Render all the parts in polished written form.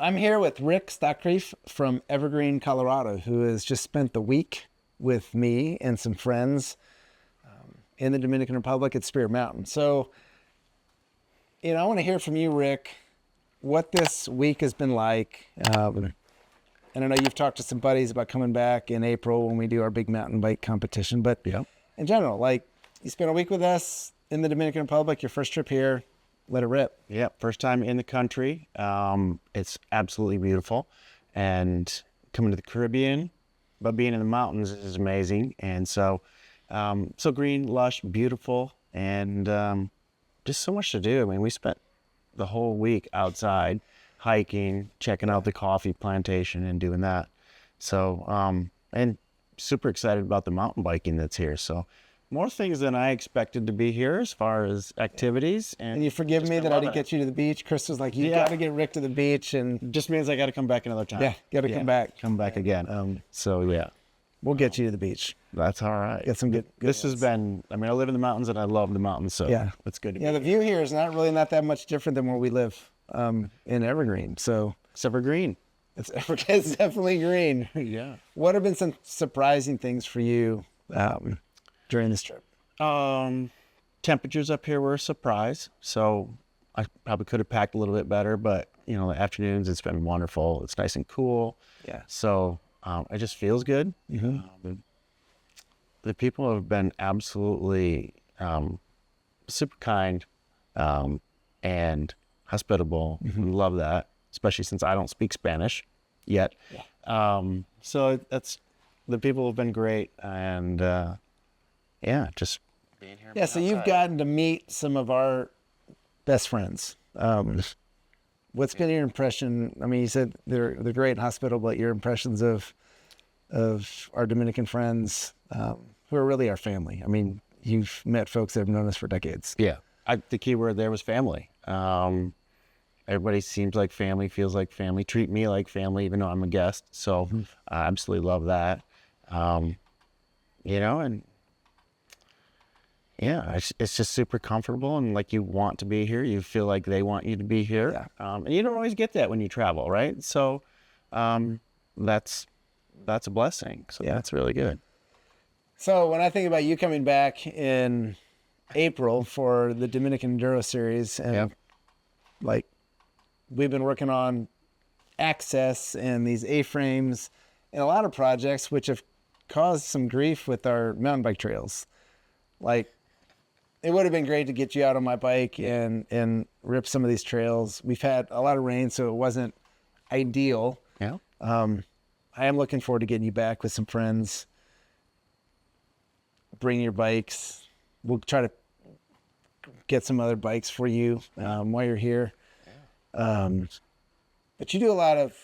I'm here with Rick Stockreef from Evergreen, Colorado, who has just spent the week with me and some friends in the Dominican Republic at Spirit Mountain. So, I want to hear from you, Rick, what this week has been like. And I know you've talked to some buddies about coming back in April when we do our big mountain bike competition. But in general, you spent a week with us in the Dominican Republic, your first trip here. Let it rip. Yeah, first time in the country. It's absolutely beautiful. And coming to the Caribbean, but being in the mountains is amazing. And so green, lush, beautiful, and just so much to do. I mean, we spent the whole week outside hiking, checking out the coffee plantation and doing that. So, and super excited about the mountain biking that's here. So more things than I expected to be here as far as activities. And you forgive me that I didn't get you to the beach. Chris was like, you got to get Rick to the beach. And just means I got to come back another time. Yeah, got to come back. Come back again. We'll get you to the beach. That's all right. Get some good This has been, I live in the mountains and I love the mountains. So it's good to be the view here is not that much different than where we live in Evergreen. So except for green. It's definitely green. Yeah. What have been some surprising things for you during this trip? Temperatures up here were a surprise. So I probably could have packed a little bit better, but the afternoons, it's been wonderful. It's nice and cool. Yeah. So it just feels good. Mm-hmm. The people have been absolutely super kind and hospitable. Mm-hmm. Love that, especially since I don't speak Spanish yet. Yeah. So the people have been great, and just being here. Yeah, so you've gotten to meet some of our best friends. What's been your impression? I mean, you said they're great and hospitable, but your impressions of our Dominican friends who are really our family. I mean, you've met folks that have known us for decades. Yeah, the key word there was family. Everybody seems like family, feels like family, treat me like family, even though I'm a guest. So I absolutely love that. And it's just super comfortable, and like you want to be here. You feel like they want you to be here. Yeah. And you don't always get that when you travel, right? So that's a blessing. So that's really good. So when I think about you coming back in April for the Dominican Enduro Series, and we've been working on access and these A-frames and a lot of projects which have caused some grief with our mountain bike trails. It would have been great to get you out on my bike and rip some of these trails. We've had a lot of rain, so it wasn't ideal. Yeah. I am looking forward to getting you back with some friends. Bring your bikes. We'll try to get some other bikes for you while you're here. But you do a lot of,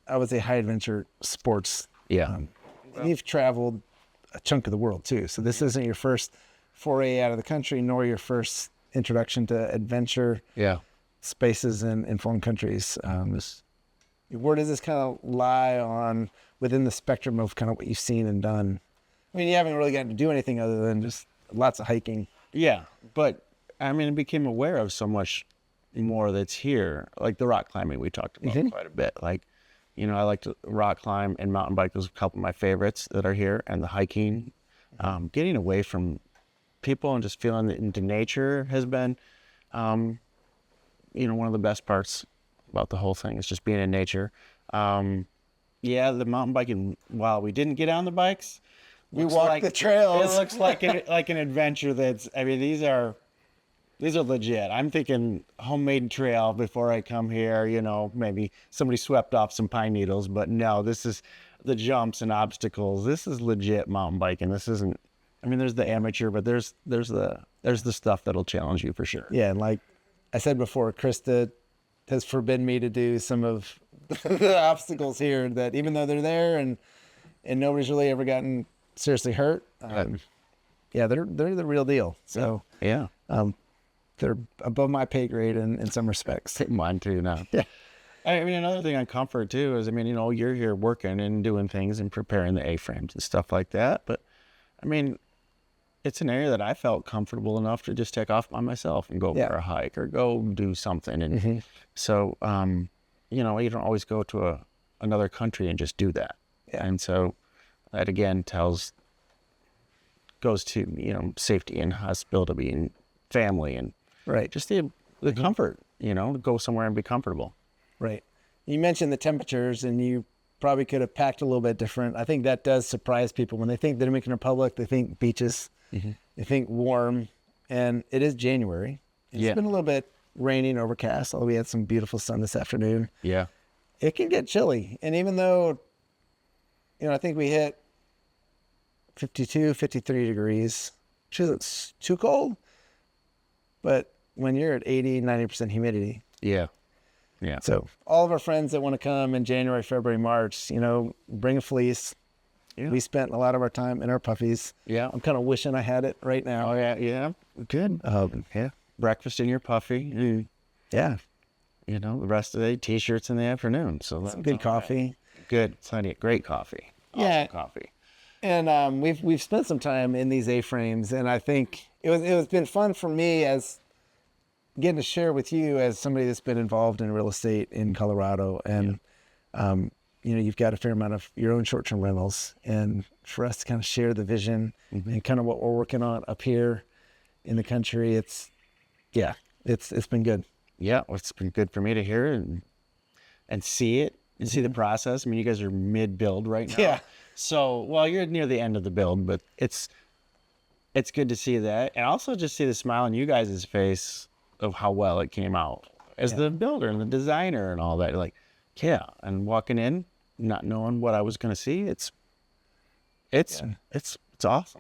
I would say, high adventure sports. Yeah. You've traveled a chunk of the world too. So this isn't your first foray out of the country, nor your first introduction to adventure spaces in foreign countries. Where does this kind of lie on within the spectrum of kind of what you've seen and done? I mean, you haven't really gotten to do anything other than just lots of hiking. Yeah, but I became aware of so much more that's here, like the rock climbing we talked about quite a bit. I like to rock climb and mountain bike. Those are a couple of my favorites that are here, and the hiking. Getting away from people and just feeling into nature has been, one of the best parts about the whole thing is just being in nature. The mountain biking, while we didn't get on the bikes, we walked the trails. It looks like an adventure these are legit. I'm thinking homemade trail before I come here, maybe somebody swept off some pine needles, but no, this is the jumps and obstacles. This is legit mountain biking. This isn't, there's the amateur, but there's the stuff that'll challenge you for sure. Yeah. And like I said before, Krista has forbidden me to do some of the obstacles here that even though they're there and nobody's really ever gotten seriously hurt. They're the real deal. So they're above my pay grade in some respects. Mine too now. Yeah. Another thing on comfort too is, you're here working and doing things and preparing the A-frames and stuff like that. But it's an area that I felt comfortable enough to just take off by myself and go Yeah. for a hike or go do something. And so, you know, you don't always go to another country and just do that. Yeah. And so that again goes to, you know, safety and hospitality and family and Right. just the comfort, you know, to go somewhere and be comfortable. Right. You mentioned the temperatures, and you probably could have packed a little bit different. I think that does surprise people. When they think the Dominican Republic, they think beaches, they think warm, and it is January. It's Yeah. been a little bit rainy and overcast, although we had some beautiful sun this afternoon. Yeah. It can get chilly. And even though, you know, I think we hit 52, 53 degrees, which is too cold, but when you're at 80, 90% humidity. Yeah. Yeah. So all of our friends that want to come in January, February, March, you know, bring a fleece. Yeah. We spent a lot of our time in our puffies. Yeah. I'm kind of wishing I had it right now. Oh, yeah. Yeah. Good. Yeah. Breakfast in your puffy. And, Yeah. you know, the rest of the day, T-shirts in the afternoon. So that's Some good all right. coffee. Good. Plenty of great coffee. Yeah. Awesome coffee. And we've spent some time in these A-frames, and I think it was been fun for me as getting to share with you as somebody that's been involved in real estate in Colorado. And you know, you've got a fair amount of your own short-term rentals, and for us to kind of share the vision and kind of what we're working on up here in the country, it's been good. Yeah. Well, it's been good for me to hear and see it and see the process. I mean, you guys are mid-build right now. Yeah. So, well, you're near the end of the build, but it's good to see that, and also just see the smile on you guys' face of how well it came out as the builder and the designer and all that. Like, yeah, and walking in, not knowing what I was going to see, it's awesome.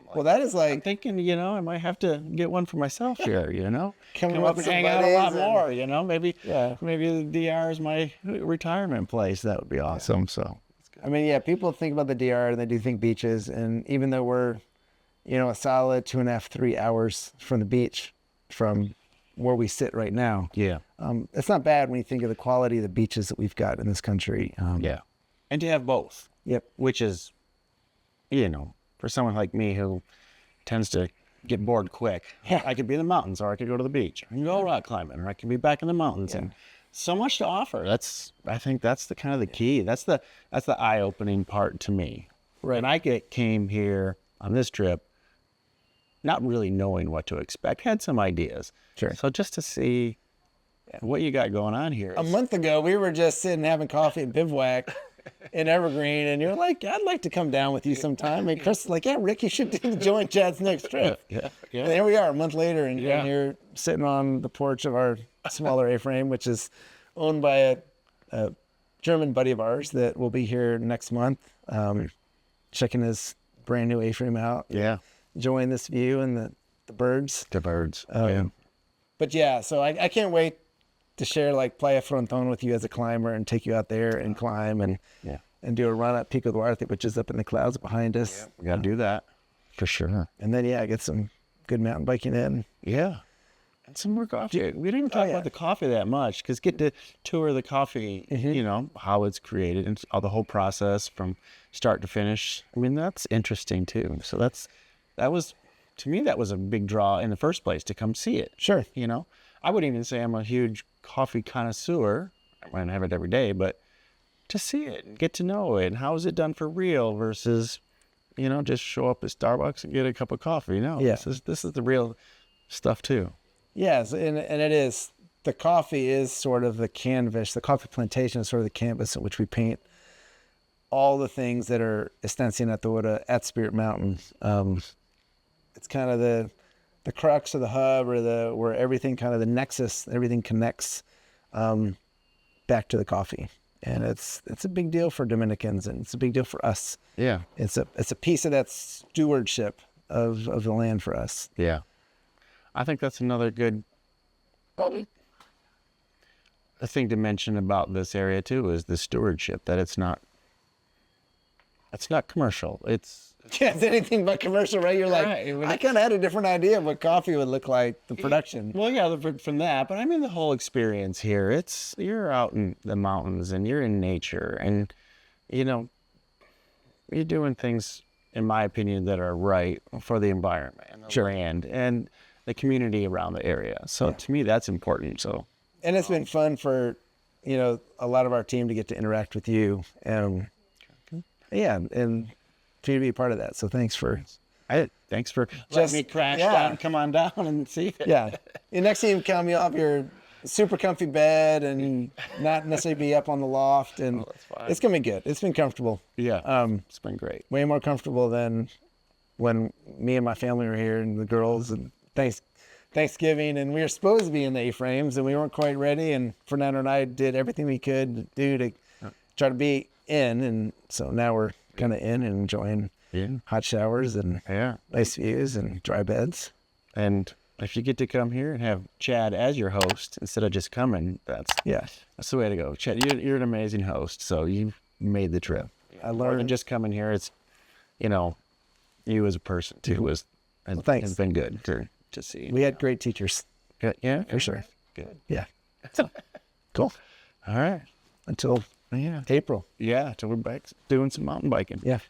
Like, Well, that is I'm like thinking, you know, I might have to get one for myself here, you know, Come come with up and some hang out a lot buddies and- more, you know, maybe Yeah. the DR is my retirement place. That would be awesome. So. I mean, yeah, people think about the DR and they do think beaches. And even though we're, you know, a solid 2.5, 3 hours from the beach from where we sit right now, Yeah. it's not bad when you think of the quality of the beaches that we've got in this country. Yeah. And to have both. Yep. Which is, you know, for someone like me who tends to get bored quick, Yeah. I could be in the mountains, or I could go to the beach, or I can go rock climbing, or I can be back in the mountains. And so much to offer. I think that's the kind of the key. That's the eye-opening part to me. Right. And I came here on this trip not really knowing what to expect. Had some ideas. Sure. So just to see what you got going on here. A month ago, we were just sitting having coffee at Bivouac in Evergreen, and you're like, I'd like to come down with you sometime. And Chris is like, yeah, Rick, you should join Chad's next trip. Yeah. And here we are a month later, and Yeah. you're sitting on the porch of our smaller A-frame, which is owned by a German buddy of ours that will be here next month, checking his brand new A-frame out, Yeah. enjoying this view and the birds. The birds. But yeah, so I can't wait to share like Playa Frontón with you as a climber and take you out there and climb and Yeah. and do a run at Pico Duarte, which is up in the clouds behind us. We got to do that for sure. And then, get some good mountain biking in. Yeah. And some more coffee. We didn't even talk about the coffee that much, because get to tour the coffee, you know, how it's created and all the whole process from start to finish. I mean, that's interesting too. So that was, to me, that was a big draw in the first place to come see it. Sure. You know, I wouldn't even say I'm a huge coffee connoisseur. I might have it every day, but to see it and get to know it, and how is it done for real versus, you know, just show up at Starbucks and get a cup of coffee. No, Yeah. this is the real stuff too. Yes, and it is. The coffee is sort of the canvas. The coffee plantation is sort of the canvas in which we paint all the things that are Estancia Natura at Spirit Mountain. It's kind of the crux or the hub, or where everything, kind of the nexus, everything connects back to the coffee. And it's a big deal for Dominicans, and it's a big deal for us. Yeah. It's a piece of that stewardship of the land for us. Yeah. I think that's another good thing to mention about this area too, is the stewardship, that it's not commercial. It's Yeah, it's anything but commercial, right? You're like, Right, when I kind of had a different idea of what coffee would look like, the production. well, yeah, from that, but I mean the whole experience here. You're out in the mountains and you're in nature, and you know, you're doing things in my opinion, that are right for the environment and the land and the community around the area. So to me, that's important. So, And it's been fun for, a lot of our team to get to interact with you. And and for you to be a part of that. So thanks for. Thanks for letting me crash down. Come on down and see it. Yeah. The next time you come, you'll have your super comfy bed and not necessarily be up on the loft. And it's going to be good. It's been comfortable. Yeah. It's been great. Way more comfortable than when me and my family were here and the girls and Thanksgiving. And we were supposed to be in the A-frames and we weren't quite ready. And Fernando and I did everything we could do to try to be in. And so now we're kind of in and enjoying hot showers and nice views and dry beds. And if you get to come here and have Chad as your host instead of just coming, that's the way to go. Chad, you're an amazing host, so you made the trip. I learned more than just coming here. It's you as a person too has been good to see. We had great teachers. Yeah, for sure. Good. Yeah. So, cool. All right. Until April. Yeah, till we're back doing some mountain biking. Yeah.